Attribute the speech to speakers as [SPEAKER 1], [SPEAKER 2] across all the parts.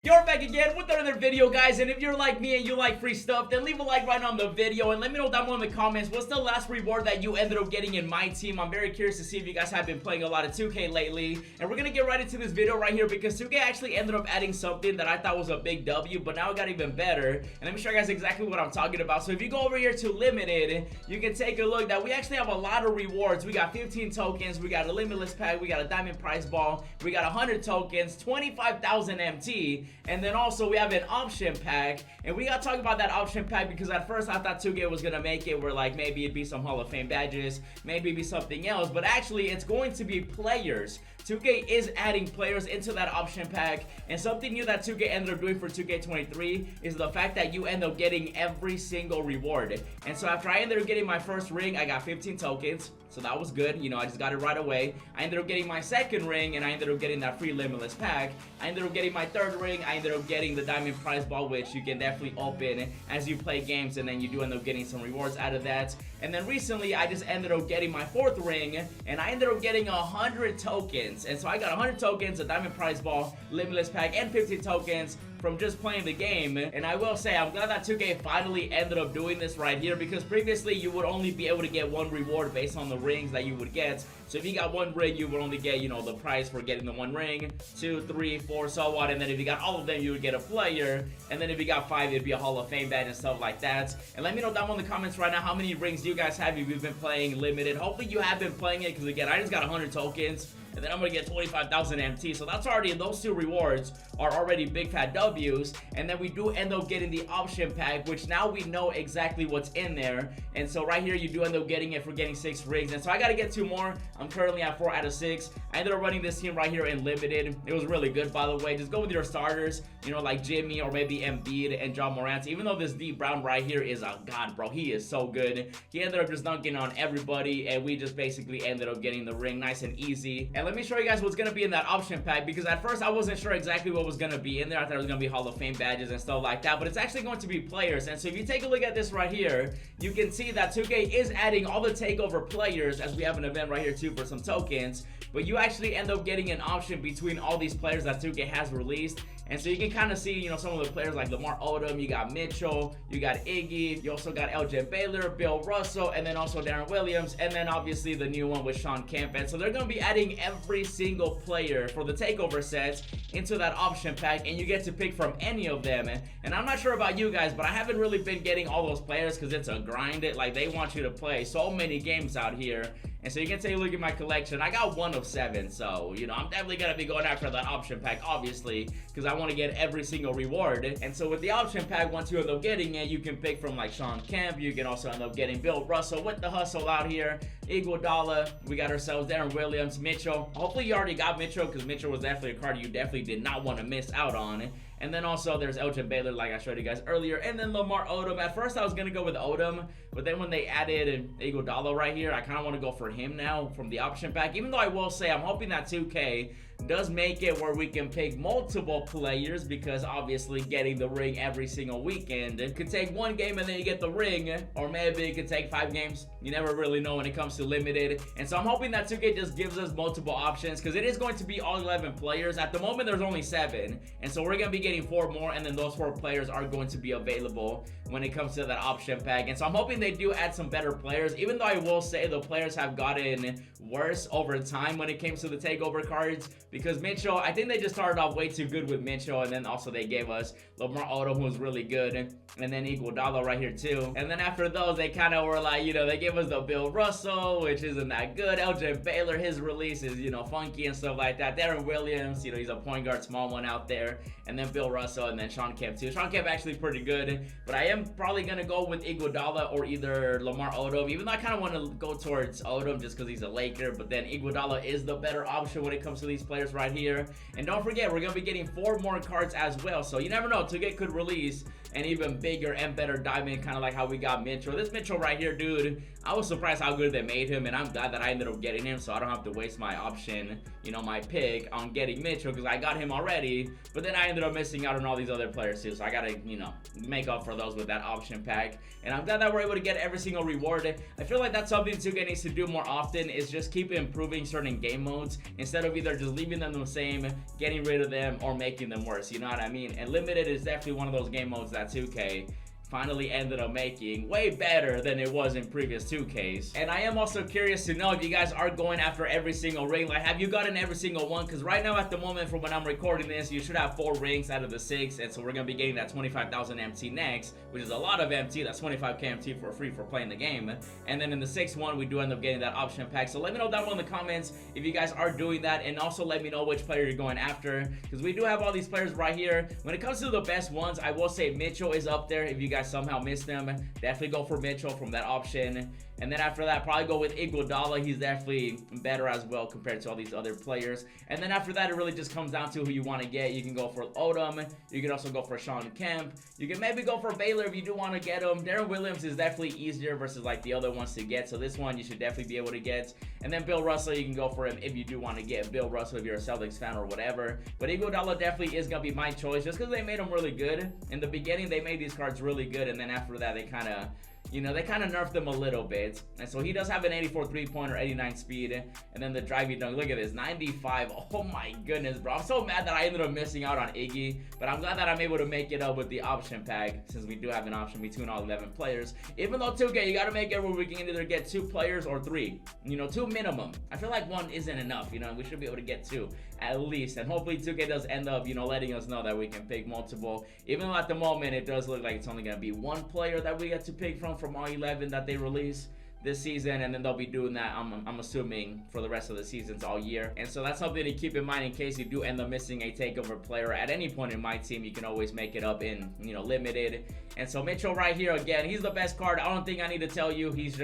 [SPEAKER 1] You're back again with another video, guys, and if you're like me and you like free stuff, then leave a like right on the video and let me know down below in the comments what's the last reward that you ended up getting in my team. I'm very curious to see if you guys have been playing a lot of 2K lately, and we're gonna get right into this video right here because 2K actually ended up adding something that I thought was a big W, but now it got even better, and let me show you guys exactly what I'm talking about. So if you go over here to limited, you can take a look that we actually have a lot of rewards. We got 15 tokens, we got a limitless pack, we got a diamond prize ball, we got 100 tokens, 25,000 MT, and then also we have an option pack. And we gotta talk about that option pack because at first I thought 2K was gonna make it where like maybe it'd be some Hall of Fame badges, maybe it'd be something else, but actually it's going to be players. 2K is adding players into that option pack, and something new that 2K ended up doing for 2K23 is the fact that you end up getting every single reward. And so after I ended up getting my first ring, I got 15 tokens, so that was good. You know, I just got it right away. I ended up getting my second ring, and I ended up getting that free limitless pack. I ended up getting my third ring. I ended up getting the diamond prize ball, which you can definitely open as you play games, and then you do end up getting some rewards out of that. And then recently, I just ended up getting my fourth ring, and I ended up getting 100 tokens. And so I got 100 tokens, a diamond prize ball, limitless pack, and 15 tokens from just playing the game. And I will say, I'm glad that 2K finally ended up doing this right here, because previously you would only be able to get one reward based on the rings that you would get. So if you got one ring, you would only get, you know, the prize for getting the one ring, 2, 3, 4, so on. And then if you got all of them, you would get a player. And then if you got 5, it'd be a Hall of Fame badge and stuff like that. And let me know down below in the comments right now how many rings you guys have if you've been playing limited. Hopefully you have been playing it, because again, I just got 100 tokens. And then I'm gonna get 25,000 MT, so that's already, those two rewards are already big fat W's. And then we do end up getting the option pack, which now we know exactly what's in there. And so right here, you do end up getting it for getting 6 rings. And so I gotta get 2 more. I'm currently at 4 out of 6. I ended up running this team right here in limited. It was really good, by the way. Just go with your starters, you know, like Jimmy or maybe Embiid and John Morant. Even though this D Brown right here is a god, bro, he is so good. He ended up just dunking on everybody, and we just basically ended up getting the ring nice and easy. And let me show you guys what's gonna be in that option pack, because at first I wasn't sure exactly what was gonna be in there. I thought it was gonna be Hall of Fame badges and stuff like that, but it's actually going to be players. And so if you take a look at this right here, you can see that 2K is adding all the takeover players, as we have an event right here too for some tokens. But you actually end up getting an option between all these players that 2K has released. And so you can kind of see, you know, some of the players like Lamar Odom, you got Mitchell, you got Iggy, you also got Elgin Baylor, Bill Russell, and then also Darren Williams, and then obviously the new one with Sean Kemp. And so they're going to be adding every single player for the takeover sets into that option pack, and you get to pick from any of them. And I'm not sure about you guys, but I haven't really been getting all those players because it's a grind. Like, they want you to play so many games out here. And so you can take a look at my collection. I got 1 of 7, so, you know, I'm definitely going to be going after that option pack, obviously, because I want to get every single reward. And so with the option pack, once you end up getting it, you can pick from, like, Sean Kemp. You can also end up getting Bill Russell with the hustle out here. Iguodala. We got ourselves Darren Williams, Mitchell. Hopefully you already got Mitchell, because Mitchell was definitely a card you definitely did not want to miss out on. And then also there's Elgin Baylor, like I showed you guys earlier, and then Lamar Odom. At first I was gonna go with Odom, but then when they added Iguodala right here, I kind of want to go for him now from the option pack. Even though I will say I'm hoping that 2K does make it where we can pick multiple players, because obviously getting the ring every single weekend, it could take 1 game and then you get the ring, or maybe it could take 5 games. You never really know when it comes to limited. And so I'm hoping that 2K just gives us multiple options, because it is going to be all 11 players. At the moment there's only 7, and so we're going to be getting 4 more, and then those 4 players are going to be available when it comes to that option pack. And so I'm hoping they do add some better players, even though I will say the players have gotten worse over time when it comes to the takeover cards, because Mitchell, I think they just started off way too good with Mitchell, and then also they gave us Lamar Odom, who was really good, and then Iguodala right here too. And then after those, they kind of were like, you know, they gave us the Bill Russell, which isn't that good. Elgin Baylor, his release is, you know, funky and stuff like that. Darren Williams, you know, he's a point guard, small one out there. And then Bill Russell, and then Sean Kemp too. Sean Kemp actually pretty good, but I am probably gonna go with Iguodala or either Lamar Odom, even though I kind of want to go towards Odom just because he's a Laker. But then Iguodala is the better option when it comes to these players right here. And don't forget, we're gonna be getting 4 more cards as well, so you never know, 2K could release an even bigger and better diamond, kind of like how we got Mitchell. This Mitchell right here, dude, I was surprised how good they made him, and I'm glad that I ended up getting him, so I don't have to waste my option, you know, my pick on getting Mitchell, because I got him already. But then I ended up missing out on all these other players too, so I gotta, you know, make up for those with that option pack. And I'm glad that we're able to get every single reward. I feel like that's something 2K needs to do more often, is just keep improving certain game modes, instead of either just leaving leaving them the same, getting rid of them, or making them worse, you know what I mean? And limited is definitely one of those game modes that 2K finally ended up making way better than it was in previous 2Ks. And I am also curious to know if you guys are going after every single ring. Like, have you gotten every single one? Because right now at the moment from when I'm recording this, you should have 4 rings out of the 6, and so we're gonna be getting that 25,000 MT next, which is a lot of MT. That's 25k MT for free for playing the game. And then in the 6th one, we do end up getting that option pack. So let me know down below in the comments if you guys are doing that, and also let me know which player you're going after, because we do have all these players right here. When it comes to the best ones, I will say Mitchell is up there. If you guys somehow missed them, definitely go for Mitchell from that option. And then after that, probably go with Iguodala. He's definitely better as well compared to all these other players. And then after that, it really just comes down to who you want to get. You can go for Odom. You can also go for Sean Kemp. You can maybe go for Baylor if you do want to get him. Darren Williams is definitely easier versus like the other ones to get. So this one you should definitely be able to get. And then Bill Russell, you can go for him if you do want to get Bill Russell if you're a Celtics fan or whatever. But Iguodala definitely is going to be my choice just because they made him really good. In the beginning, they made these cards really good. And then after that, they kind of, you know, they kind of nerfed them a little bit. And so he does have an 84 3-pointer, 89 speed, and then the driving dunk. Look at this, 95. Oh my goodness, bro. I'm so mad that I ended up missing out on Iggy, but I'm glad that I'm able to make it up with the option pack, since we do have an option between all 11 players. Even though 2K, you got to make it where we can either get 2 players or 3. You know, 2 minimum. I feel like 1 isn't enough, you know. We should be able to get 2 at least. And hopefully 2K does end up, you know, letting us know that we can pick multiple. Even though at the moment, it does look like it's only going to be 1 player that we get to pick from all 11 that they release this season, and then they'll be doing that, I'm assuming, for the rest of the seasons all year. And so that's something to keep in mind in case you do end up missing a takeover player at any point in my team. You can always make it up in, you know, limited. And so Mitchell right here, again, he's the best card. I don't think I need to tell you, he's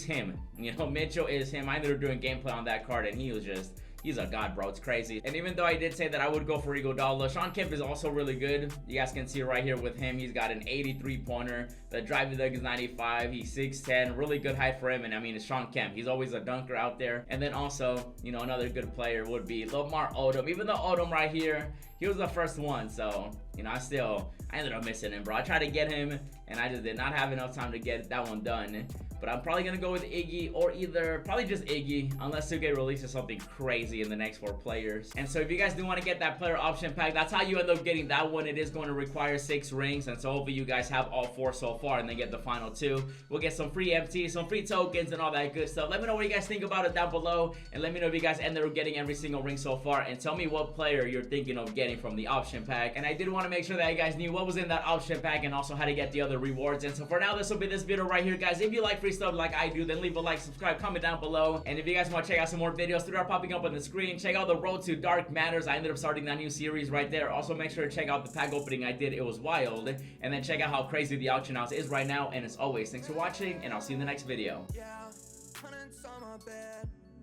[SPEAKER 1] him. You know, Mitchell is him. I ended up doing gameplay on that card, and he was just, he's a god, bro. It's crazy. And even though I did say that I would go for Iguodala, Sean Kemp is also really good. You guys can see right here with him, he's got an 83 pointer. The driving dunk is 95. He's 6'10", really good height for him. And I mean, it's Sean Kemp. He's always a dunker out there. And then also, you know, another good player would be Lamar Odom. Even though Odom right here, he was the first one. So, you know, I ended up missing him, bro. I tried to get him, and I just did not have enough time to get that one done. But I'm probably going to go with Iggy, or either probably just Iggy, unless 2K releases something crazy in the next 4 players. And so if you guys do want to get that player option pack, that's how you end up getting that one. It is going to require 6 rings, and so hopefully you guys have all 4 so far and then get the final 2. We'll get some free MT, some free tokens, and all that good stuff. Let me know what you guys think about it down below, and let me know if you guys ended up getting every single ring so far, and tell me what player you're thinking of getting from the option pack. And I did want to make sure that you guys knew what was in that option pack and also how to get the other rewards. And so for now, this will be this video right here, guys. If you like free stuff like I do, then leave a like, subscribe, comment down below. And if you guys want to check out some more videos, they are popping up on the screen. Check out the Road to Dark Matters. I ended up starting that new series right there. Also, make sure to check out the pack opening I did. It was wild. And then check out how crazy the auction house is right now. And as always, thanks for watching, and I'll see you in the next video.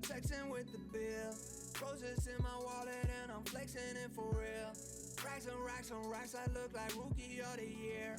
[SPEAKER 1] Texting with the bill, roses in my wallet, and I'm flexing it for real. Racks and racks and racks, I look like rookie of the year.